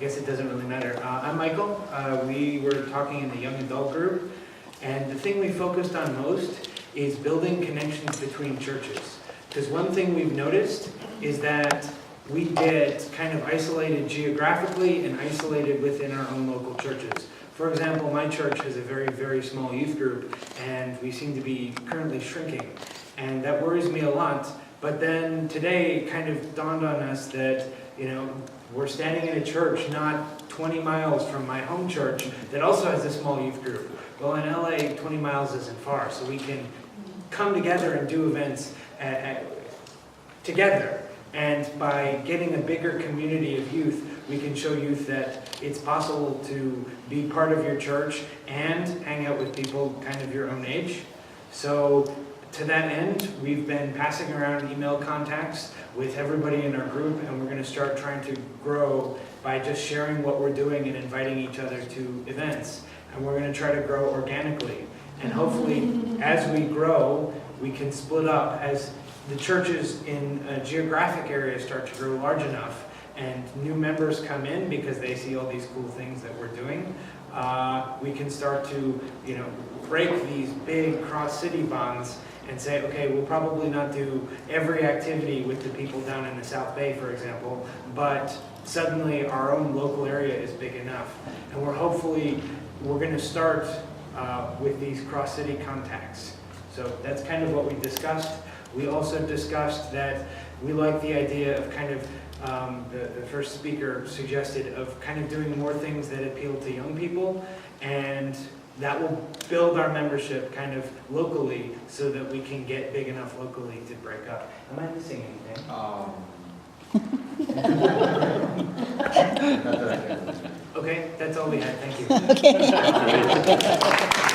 guess it doesn't really matter. I'm Michael. We were talking in the young adult group, and the thing we focused on most is building connections between churches. Because one thing we've noticed is that we get kind of isolated geographically and isolated within our own local churches. For example, my church has a very, very small youth group, and we seem to be currently shrinking. And that worries me a lot. But then today it kind of dawned on us that, we're standing in a church not 20 miles from my home church that also has a small youth group. Well, in LA, 20 miles isn't far, so we can come together and do events together. And by getting a bigger community of youth, we can show youth that it's possible to be part of your church and hang out with people kind of your own age. So to that end, we've been passing around email contacts with everybody in our group, and we're going to start trying to grow by just sharing what we're doing and inviting each other to events. And we're going to try to grow organically. And hopefully, as we grow, we can split up as the churches in a geographic area start to grow large enough and new members come in because they see all these cool things that we're doing. We can start to, break these big cross-city bonds and say, okay, we'll probably not do every activity with the people down in the South Bay, for example, but suddenly our own local area is big enough. And we're going to start with these cross-city contacts. So that's kind of what we discussed. We also discussed that we like the idea of kind of, the first speaker suggested, of kind of doing more things that appeal to young people, and that will build our membership kind of locally so that we can get big enough locally to break up. Am I missing anything? Okay, that's all we had. Thank you. Okay.